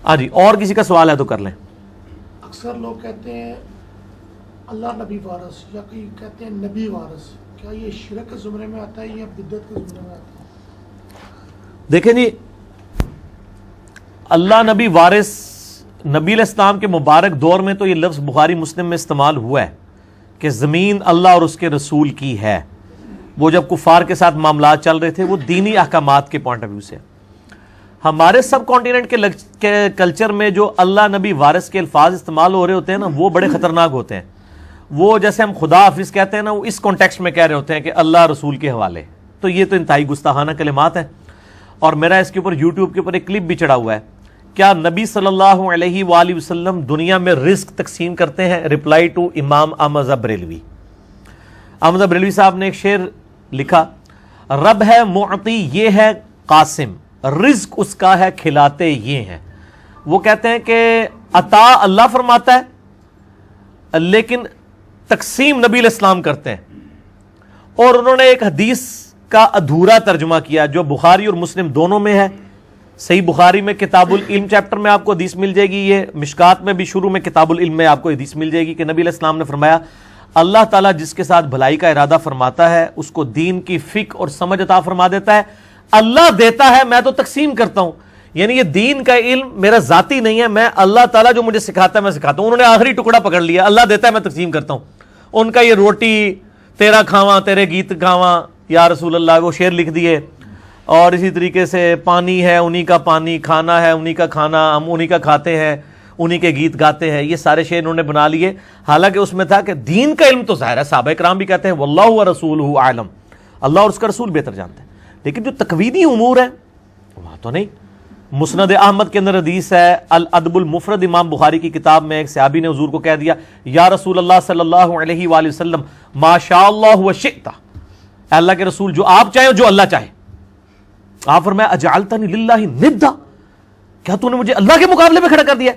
ہاں جی، اور کسی کا سوال ہے تو کر لیں. اکثر لوگ کہتے ہیں اللہ نبی وارث، یا کوئی کہتے ہیں نبی وارث، کیا یہ شرک کے زمرے میں آتا ہے یا بدعت کے زمرے میں آتا ہے؟ دیکھیں جی، اللہ نبی وارث، نبی علیہ السلام کے مبارک دور میں تو یہ لفظ بخاری مسلم میں استعمال ہوا ہے کہ زمین اللہ اور اس کے رسول کی ہے. وہ جب کفار کے ساتھ معاملات چل رہے تھے، وہ دینی احکامات کے پوائنٹ آف ویو سے. ہمارے سب کانٹیننٹ کے کلچر میں جو اللہ نبی وارث کے الفاظ استعمال ہو رہے ہوتے ہیں نا، وہ بڑے خطرناک ہوتے ہیں. وہ جیسے ہم خدا حافظ کہتے ہیں نا، وہ اس کانٹیکسٹ میں کہہ رہے ہوتے ہیں کہ اللہ رسول کے حوالے. تو یہ تو انتہائی گستاخانہ کلمات ہیں. اور میرا اس کے اوپر یوٹیوب کے اوپر ایک کلپ بھی چڑھا ہوا ہے. کیا نبی صلی اللہ علیہ وآلہ وسلم دنیا میں رزق تقسیم کرتے ہیں؟ رپلائی ٹو امام احمد بریلوی. احمد بریلوی صاحب نے ایک شعر لکھا، رب ہے معطی یہ ہے قاسم، رزق اس کا ہے کھلاتے یہ ہیں. وہ کہتے ہیں کہ عطا اللہ فرماتا ہے لیکن تقسیم نبی علیہ السلام کرتے ہیں. اور انہوں نے ایک حدیث کا ادھورا ترجمہ کیا جو بخاری اور مسلم دونوں میں ہے. صحیح بخاری میں کتاب العلم چیپٹر میں آپ کو حدیث مل جائے گی، یہ مشکات میں بھی شروع میں کتاب العلم میں آپ کو حدیث مل جائے گی کہ نبی علیہ السلام نے فرمایا اللہ تعالیٰ جس کے ساتھ بھلائی کا ارادہ فرماتا ہے اس کو دین کی فقہ اور سمجھ عطا فرما دیتا ہے. اللہ دیتا ہے، میں تو تقسیم کرتا ہوں. یعنی یہ دین کا علم میرا ذاتی نہیں ہے، میں اللہ تعالیٰ جو مجھے سکھاتا ہے میں سکھاتا ہوں. انہوں نے آخری ٹکڑا پکڑ لیا، اللہ دیتا ہے میں تقسیم کرتا ہوں. ان کا یہ روٹی تیرا کھاواں تیرے گیت گاواں یا رسول اللہ، وہ شعر لکھ دیے. اور اسی طریقے سے پانی ہے انہی کا پانی، کھانا ہے انہی کا کھانا، ہم انہی کا کھاتے ہیں، انہی کے گیت گاتے ہیں. یہ سارے شعر انہوں نے بنا لیے. حالانکہ اس میں تھا کہ دین کا علم تو ظاہر ہے صحابہ کرام بھی کہتے ہیں واللہ ورسولہ اعلم، اللہ اور اس کا رسول بہتر جانتے ہیں. لیکن جو تقویدی امور ہیں وہاں تو نہیں. مسند احمد کے اندر حدیث ہے، الادب المفرد امام بخاری کی کتاب میں ایک صحابی نے حضور کو کہہ دیا یا رسول اللہ صلی اللہ علیہ وآلہ وسلم ما شاء اللہ وشئت، اللہ کے رسول جو آپ چاہیں جو اللہ چاہے. آپ فرمایا اجعلتنی للہ ندا، کیا تو نے مجھے اللہ کے مقابلے میں کھڑا کر دیا؟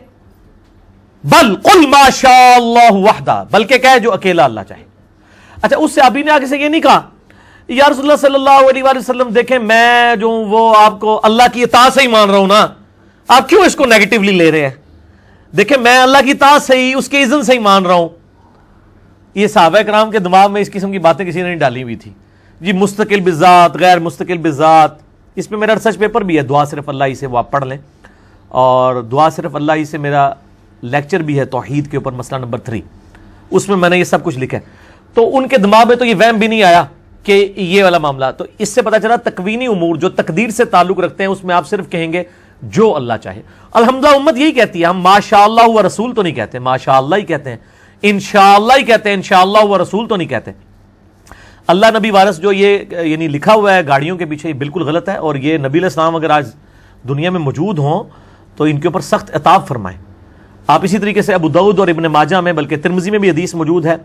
بل قل ما شاء اللہ وحدہ، بلکہ کہے جو اکیلا اللہ چاہے. اچھا، اس صحابی نے آگے سے یہ نہیں کہا یا رسول اللہ صلی اللہ علیہ وآلہ وسلم دیکھیں میں جو وہ آپ کو اللہ کی اطاعت سے ہی مان رہا ہوں نا، آپ کیوں اس کو نیگیٹیولی لے رہے ہیں؟ دیکھیں میں اللہ کی اطاعت سے ہی، اس کے اذن سے ہی مان رہا ہوں. یہ صحابہ کرام کے دماغ میں اس قسم کی باتیں کسی نے نہیں ڈالی ہوئی تھی. جی مستقل بذات، غیر مستقل بذات، اس میں میرا ریسرچ پیپر بھی ہے دعا صرف اللہ ہی سے، وہ آپ پڑھ لیں. اور دعا صرف اللہ ہی سے میرا لیکچر بھی ہے توحید کے اوپر، مسئلہ نمبر 3، اس میں میں نے یہ سب کچھ لکھا ہے. تو ان کے دماغ میں تو یہ وہم بھی نہیں آیا کہ یہ والا معاملہ. تو اس سے پتہ چلا تکوینی امور جو تقدیر سے تعلق رکھتے ہیں اس میں آپ صرف کہیں گے جو اللہ چاہے. الحمدللہ امت یہی کہتی ہے، ہم ماشاءاللہ و رسول تو نہیں کہتے، ماشاءاللہ ہی کہتے ہیں، انشاءاللہ ہی کہتے ہیں، انشاءاللہ و رسول تو نہیں کہتے. اللہ نبی وارث جو یہ یعنی لکھا ہوا ہے گاڑیوں کے پیچھے، یہ بالکل غلط ہے. اور یہ نبی علیہ السلام اگر آج دنیا میں موجود ہوں تو ان کے اوپر سخت عتاب فرمائیں. آپ اسی طریقے سے ابو داؤد اور ابن ماجہ میں، بلکہ ترمذی میں بھی حدیث موجود ہے،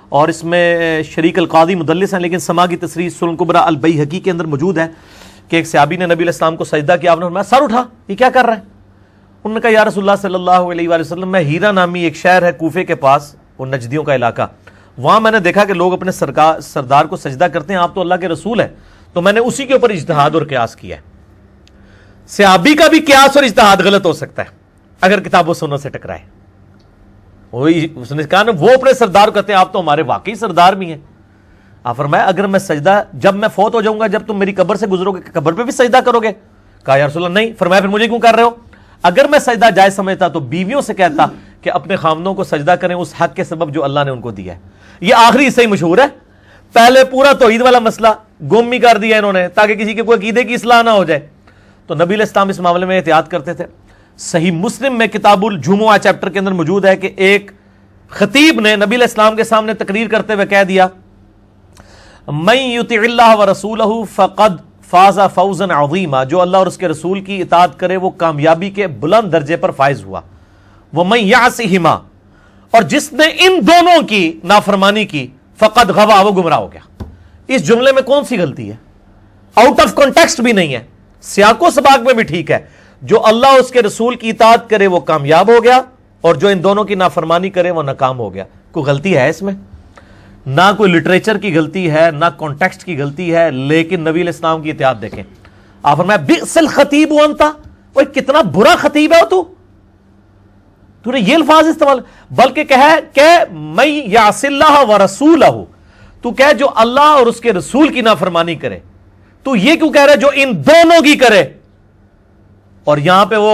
اور اس میں شریک القاضی مدلس ہیں لیکن سما کی تصریح سنن کبریٰ البیہقی کے اندر موجود ہے کہ ایک صحابی نے نبی علیہ السلام کو سجدہ کیا، آپ نے فرمایا سر اٹھا، یہ کیا کر رہا ہے؟ انہوں نے کہا یا رسول اللہ صلی اللہ علیہ وآلہ وسلم میں ہیرا نامی ایک شہر ہے کوفے کے پاس، وہ نجدیوں کا علاقہ، وہاں میں نے دیکھا کہ لوگ اپنے سردار کو سجدہ کرتے ہیں، آپ تو اللہ کے رسول ہیں، تو میں نے اسی کے اوپر اجتہاد اور قیاس کیا ہے. صحابی کا بھی قیاس اور اجتہاد غلط ہو سکتا ہے اگر کتاب و سنت سے ٹکرائے. اس نے کہا نا وہ اپنے سردار کو کہتے ہیں آپ تو ہمارے واقعی سردار بھی ہیں. آپ فرمایا اگر میں سجدہ جب میں فوت ہو جاؤں گا، جب تم میری قبر سے گزرو گے قبر پہ بھی سجدہ کرو گے؟ کہا یا رسول اللہ نہیں. فرمایا پھر مجھے کیوں کر رہے ہو؟ اگر میں سجدہ جائز سمجھتا تو بیویوں سے کہتا کہ اپنے خامدوں کو سجدہ کریں اس حق کے سبب جو اللہ نے ان کو دیا ہے. یہ آخری حصہ ہی مشہور ہے، پہلے پورا توحید والا مسئلہ گم ہی کر دیا انہوں نے تاکہ کسی کے کوئی عقیدے کی اصلاح نہ ہو جائے. تو نبی علیہ السلام اس معاملے میں احتیاط کرتے تھے. صحیح مسلم میں کتاب الجمعہ چیپٹر کے اندر موجود ہے کہ ایک خطیب نے نبی علیہ السلام کے سامنے تقریر کرتے ہوئے کہہ دیا من یطع اللہ ورسولہ فقد فاز فوزا عظیما، جو اللہ اور اس کے رسول کی اطاعت کرے وہ کامیابی کے بلند درجے پر فائز ہوا. ومن یعصہما، اور جس نے ان دونوں کی نافرمانی کی فقد غوا، وہ گمراہ ہو گیا. اس جملے میں کون سی غلطی ہے؟ آؤٹ آف کانٹیکسٹ بھی نہیں ہے، سیاق و سباق میں بھی ٹھیک ہے. جو اللہ اور اس کے رسول کی اطاعت کرے وہ کامیاب ہو گیا، اور جو ان دونوں کی نافرمانی کرے وہ ناکام ہو گیا. کوئی غلطی ہے اس میں؟ نہ کوئی لٹریچر کی غلطی ہے، نہ کانٹیکسٹ کی غلطی ہے. لیکن نبی علیہ السلام کی اطاعت دیکھیں. آپ فرمایا بئس الخطیب انت، وہ کتنا برا خطیب ہے تو، تو نے یہ الفاظ استعمال، بلکہ کہ میں یعص اللہ و رسولہ، تو کہ جو اللہ اور اس کے رسول کی نافرمانی کرے، تو یہ کیوں کہہ رہے جو ان دونوں کی کرے؟ اور یہاں پہ وہ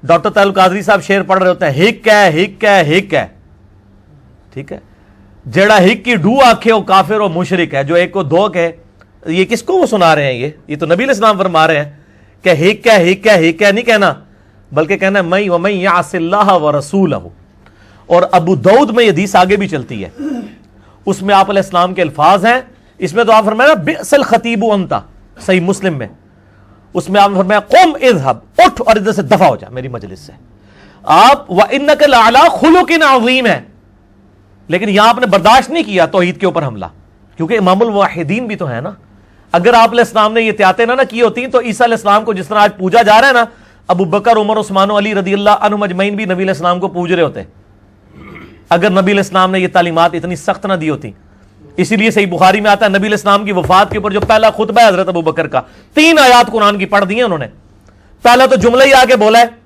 ڈاکٹر طاہر القادری صاحب شعر پڑھ رہے ہوتے ہیں، ہک ہے ہک ہے ہک ہے، ٹھیک ہے، جیڑا ہک کی ڈو آکھے وہ کافر و مشرک ہے، جو ایک کو دو کہے، یہ کس کو وہ سنا رہے ہیں؟ یہ تو نبی علیہ السلام فرما رہے ہیں کہ ہک ہے ہک ہے ہک ہے نہیں کہنا، بلکہ کہنا ہے میں ومن یعص اللہ و رسولہ۔ اور ابو داؤد میں یہ حدیث آگے بھی چلتی ہے، اس میں آپ علیہ السلام کے الفاظ ہیں، اس میں تو آپ فرمایا بئس الخطیب انت، صحیح مسلم میں، اس میں آپ نے فرمایا قم اذهب، اٹھ اور ادھر سے دفع ہو جا میری مجلس سے، آپ وانک لعلی خلق عظیم ہے، لیکن یہاں آپ نے برداشت نہیں کیا توحید کے اوپر حملہ، کیونکہ امام الواحدین بھی تو ہے نا۔ اگر آپ علیہ السلام نے یہ احتیاطیں نہ کی ہوتی تو عیسیٰ علیہ السلام کو جس طرح آج پوجا جا رہا ہے نا، ابو بکر عمر عثمان و علی رضی اللہ عنہم اجمعین بھی نبی علیہ السلام کو پوج رہے ہوتے اگر نبی علیہ السلام نے یہ تعلیمات اتنی سخت نہ دی ہوتی۔ اسی لیے صحیح بخاری میں آتا ہے نبی علیہ السلام کی وفات کے اوپر جو پہلا خطبہ ہے حضرت ابو بکر کا، 3 آیات قرآن کی پڑھ دی ہیں انہوں نے۔ پہلا تو جملہ ہی آگے بولا ہے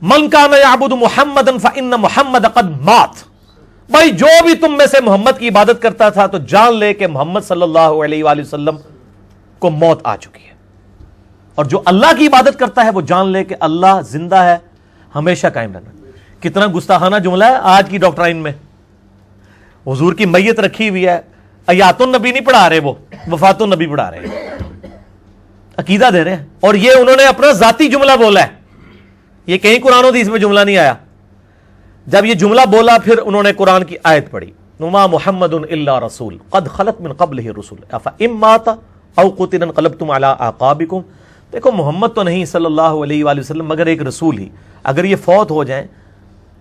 من کان یعبد محمدا فإن محمد قد مات، بھائی جو بھی تم میں سے محمد کی عبادت کرتا تھا تو جان لے کہ محمد صلی اللہ علیہ وآلہ وسلم کو موت آ چکی ہے، اور جو اللہ کی عبادت کرتا ہے وہ جان لے کہ اللہ زندہ ہے، ہمیشہ قائم رہنا۔ کتنا گستاخانہ جملہ ہے آج کی ڈاکٹرائن میں، حضور کی میت رکھی ہوئی ہے، حیات النبی نہیں پڑھا رہے، وہ وفات النبی پڑھا رہے ہیں، عقیدہ دے رہے ہیں، اور یہ انہوں نے اپنا ذاتی جملہ بولا ہے، یہ کہیں قرآن و حدیث میں جملہ نہیں آیا۔ جب یہ جملہ بولا پھر انہوں نے قرآن کی آیت پڑھی وما محمد الا رسول قد خلت من قبلہ الرسل افإن مات او قتل انقلبتم علی اعقابکم، دیکھو محمد تو نہیں صلی اللہ علیہ وآلہ وسلم مگر ایک رسول ہی، اگر یہ فوت ہو جائیں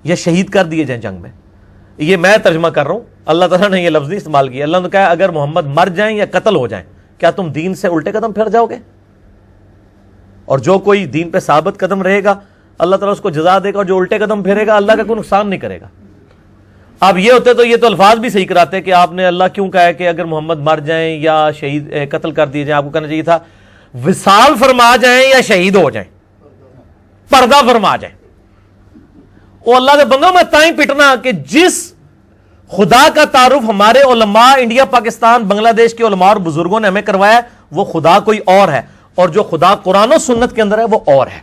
یا شہید کر دیے جائیں جنگ میں، یہ میں ترجمہ کر رہا ہوں، اللہ تعالیٰ نے یہ لفظ نہیں استعمال کیا، اللہ نے کہا اگر محمد مر جائیں یا قتل ہو جائیں کیا تم دین سے الٹے قدم پھر جاؤ گے؟ اور جو کوئی دین پہ ثابت قدم رہے گا اللہ تعالیٰ اس کو جزا دے گا، اور جو الٹے قدم پھیرے گا اللہ کا کوئی نقصان نہیں کرے گا۔ اب یہ ہوتے تو یہ تو الفاظ بھی صحیح کراتے کہ آپ نے اللہ کیوں کہا ہے کہ اگر محمد مر جائیں یا شہید قتل کر دیے جائیں، آپ کو کہنا چاہیے تھا وصال فرما جائیں یا شہید ہو جائیں، پردہ فرما جائیں۔ وہ اللہ کے بندوں میں تائیں پٹنا کہ جس خدا کا تعارف ہمارے علماء انڈیا پاکستان بنگلہ دیش کے علماء اور بزرگوں نے ہمیں کروایا ہے وہ خدا کوئی اور ہے، اور جو خدا قرآن و سنت کے اندر ہے وہ اور ہے،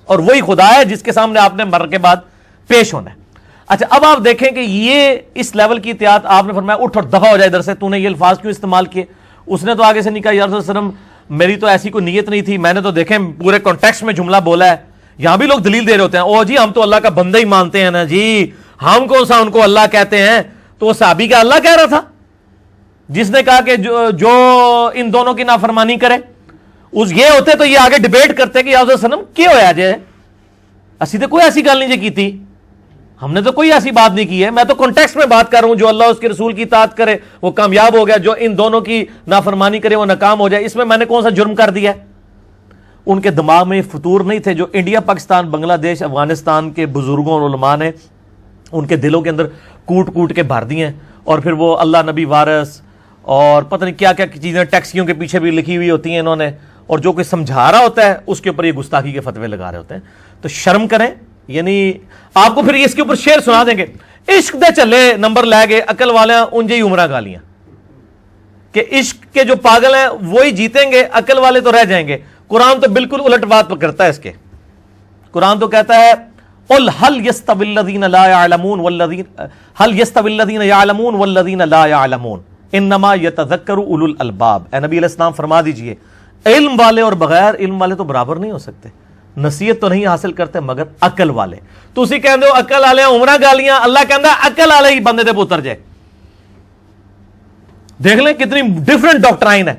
اور وہی خدا ہے جس کے سامنے آپ نے مر کے بعد پیش ہونا ہے۔ اچھا اب آپ دیکھیں کہ یہ اس لیول کی احتیاط آپ نے فرمایا اٹھ اور دفع ہو جائے ادھر سے، تو نے یہ الفاظ کیوں استعمال کیے؟ اس نے تو آگے سے نہیں کہا یا رسول اللہ علیہ وسلم میری تو ایسی کوئی نیت نہیں تھی، میں نے تو دیکھیں پورے کانٹیکسٹ میں جملہ بولا ہے۔ یہاں بھی لوگ دلیل دے رہے ہوتے ہیں او جی ہم تو اللہ کا بندہ ہی مانتے ہیں نا جی، ہم کون سا ان کو اللہ کہتے ہیں؟ تو وہ صحابی کا اللہ کہہ رہا تھا جس نے کہا کہ جو ان دونوں کی نافرمانی کرے، اس یہ ہوتے تو یہ آگے ڈیبیٹ کرتے کہ یا رسول اللہ علیہ وسلم کیا ہویا جے، اسی تو کوئی ایسی گل نہیں جی کی تھی، ہم نے تو کوئی ایسی بات نہیں کی ہے، میں تو کانٹیکسٹ میں بات کر رہا ہوں، جو اللہ اس کے رسول کی اطاعت کرے وہ کامیاب ہو گیا، جو ان دونوں کی نافرمانی کرے وہ ناکام ہو جائے، اس میں نے کون سا جرم کر دیا ہے؟ ان کے دماغ میں فطور نہیں تھے جو انڈیا پاکستان بنگلہ دیش افغانستان کے بزرگوں اور علماء نے ان کے دلوں کے اندر کوٹ کوٹ کے بھر دی ہیں، اور پھر وہ اللہ نبی وارث اور پتہ نہیں کیا کیا چیزیں ٹیکسیوں کے پیچھے بھی لکھی ہوئی ہوتی ہیں انہوں نے، اور جو کوئی سمجھا رہا ہوتا ہے اس کے اوپر یہ گستاخی کے فتوے لگا رہے ہوتے ہیں۔ تو شرم کریں، یعنی آپ کو پھر اس کے اوپر شعر سنا دیں گے، عشق دے چلے نمبر لے گئے عقل والے انجے ہی عمرہ گالیاں، کہ عشق کے جو پاگل ہیں وہی جیتیں گے، عقل والے تو رہ جائیں گے۔ قرآن تو بالکل الٹ بات کرتا ہے اس کے، قرآن تو کہتا ہے قل هل يستوي الذين لا يعلمون والذين هل يستوي الذين يعلمون والذين لا يعلمون انما يتذكر اولو الالباب۔ اے نبی علیہ السلام فرما دیجئے علم والے اور بغیر علم والے تو برابر نہیں ہو سکتے، نصیحت تو نہیں حاصل کرتے مگر عقل والے۔ تو اسی کہندے ہو عقل والے عمرہ گالیاں، اللہ کہندا ہے عقل والے ہی بندے تے پتر جائے۔ دیکھ لیں کتنی ڈیفرنٹ ڈاکٹرائن ہے۔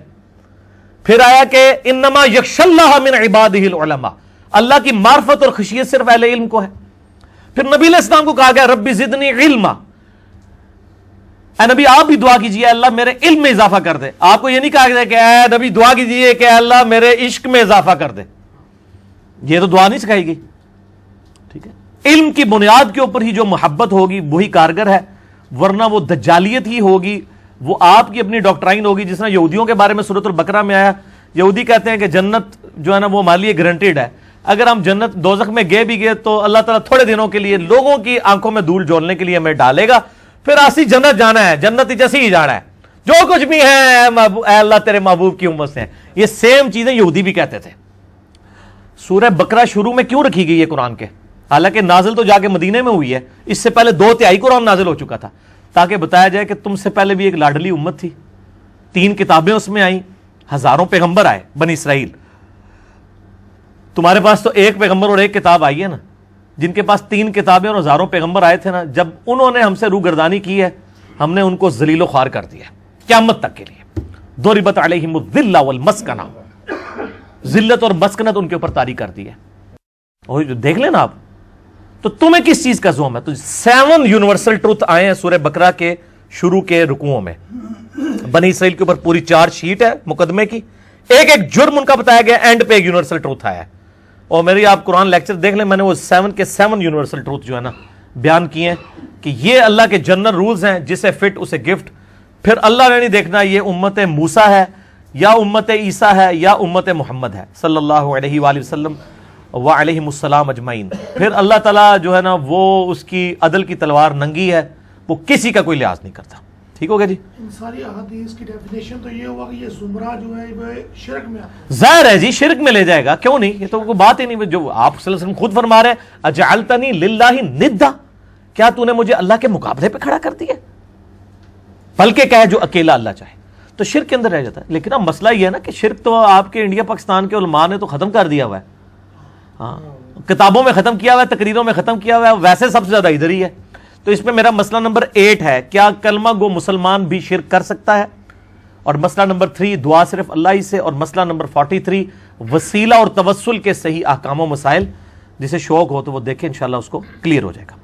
پھر آیا کہ انما یخشی اللہ من عبادہ العلماء، اللہ کی معرفت اور خشیت صرف اہل علم کو ہے۔ پھر نبی علیہ السلام کو کہا گیا ربی زدنی علما، اے نبی آپ بھی دعا کیجئے اللہ میرے علم میں اضافہ کر دے۔ آپ کو یہ نہیں کہا گیا کہ اے نبی دعا کیجئے کہ اللہ میرے عشق میں اضافہ کر دے، یہ تو دعا نہیں سکھائی گئی، ٹھیک ہے۔ علم کی بنیاد کے اوپر ہی جو محبت ہوگی وہی کارگر ہے، ورنہ وہ دجالیت ہی ہوگی، وہ آپ کی اپنی ڈاکٹرائن ہوگی۔ جس طرح یہودیوں کے بارے میں سورۃ البقرہ میں آیا، یہودی کہتے ہیں کہ جنت جو ہے نا وہ ہمارے لیے گارنٹیڈ ہے، اگر ہم جنت دوزخ میں گئے بھی گئے تو اللہ تعالیٰ تھوڑے دنوں کے لیے لوگوں کی آنکھوں میں دھول جھولنے کے لیے ہمیں ڈالے گا، پھر آسی جنت جانا ہے، جنت جیسی ہی جانا ہے، جو کچھ بھی ہے اے اللہ تیرے محبوب کی امت سے ہیں۔ یہ سیم چیزیں یہودی بھی کہتے تھے۔ سورہ بقرہ شروع میں کیوں رکھی گئی ہے قرآن کے؟ حالانکہ نازل تو جا کے مدینے میں ہوئی ہے، اس سے پہلے 2/3 قرآن نازل ہو چکا تھا، تاکہ بتایا جائے کہ تم سے پہلے بھی ایک لاڈلی امت تھی، 3 کتابیں اس میں آئیں، ہزاروں پیغمبر آئے بنی اسرائیل، تمہارے پاس تو ایک پیغمبر اور ایک کتاب آئی ہے نا، جن کے پاس 3 کتابیں اور ہزاروں پیغمبر آئے تھے نا، جب انہوں نے ہم سے روگردانی کی ہے، ہم نے ان کو ذلیل و خوار کر دیا قیامت تک کے لیے۔ ضربت علیہم الذلہ والمسکنہ، ذلت اور مسکنت ان کے اوپر طاری کر دی ہے۔ اور دیکھ لینا آپ، تو تمہیں کس چیز کا زوم ہے؟ تو 7 یونیورسل ٹروتھ آئے ہیں سورہ بقرہ کے شروع کے رکوعوں میں، بنی اسرائیل کے اوپر پوری 4 شیٹ ہے مقدمے کی، ایک ایک جرم ان کا بتایا گیا، اینڈ پہ ایک یونیورسل ٹروتھ آیا ہے۔ اور میری آپ قرآن لیکچر دیکھ لیں، میں نے وہ 7 کے 7 یونیورسل ٹروتھ جو ہے نا بیان کیے ہیں کہ یہ اللہ کے جنرل رولز ہیں، جسے فٹ اسے گفٹ۔ پھر اللہ نے نہیں دیکھنا یہ امت موسیٰ ہے یا امت عیسیٰ ہے یا امت محمد ہے صلی اللہ علیہ وآلہ وسلم وعلیہم السلام اجمعین۔ پھر اللہ تعالیٰ جو ہے نا وہ اس کی عدل کی تلوار ننگی ہے، وہ کسی کا کوئی لحاظ نہیں کرتا۔ ٹھیک ہو گیا جی؟ ان ساری احادیث کی ڈیفینیشن تو یہ ہوا کہ یہ زمرہ جو ہے وہ شرک میں آتا ظاہر ہے جی، شرک میں لے جائے گا، کیوں نہیں؟ یہ تو کوئی بات ہی نہیں، جو آپ صلی اللہ علیہ وسلم خود فرما رہے ہیں اجعلتنی للہ ندا، کیا تو نے مجھے اللہ کے مقابلے پہ کھڑا کر دیا؟ بلکہ کہے جو اکیلا اللہ چاہے، تو شرک کے اندر رہ جاتا ہے۔ لیکن اب مسئلہ یہ ہے نا کہ شرک تو آپ کے انڈیا پاکستان کے علماء نے تو ختم کر دیا ہوا ہے، ہاں کتابوں میں ختم کیا ہوا ہے، تقریروں میں ختم کیا ہوا ہے، ویسے سب سے زیادہ ادھر ہی ہے۔ تو اس میں میرا مسئلہ نمبر 8 ہے، کیا کلمہ گو مسلمان بھی شرک کر سکتا ہے؟ اور مسئلہ نمبر 3 دعا صرف اللہ ہی سے، اور مسئلہ نمبر 43 وسیلہ اور توسل کے صحیح احکام و مسائل۔ جسے شوق ہو تو وہ دیکھیں، انشاءاللہ اس کو کلیئر ہو جائے گا۔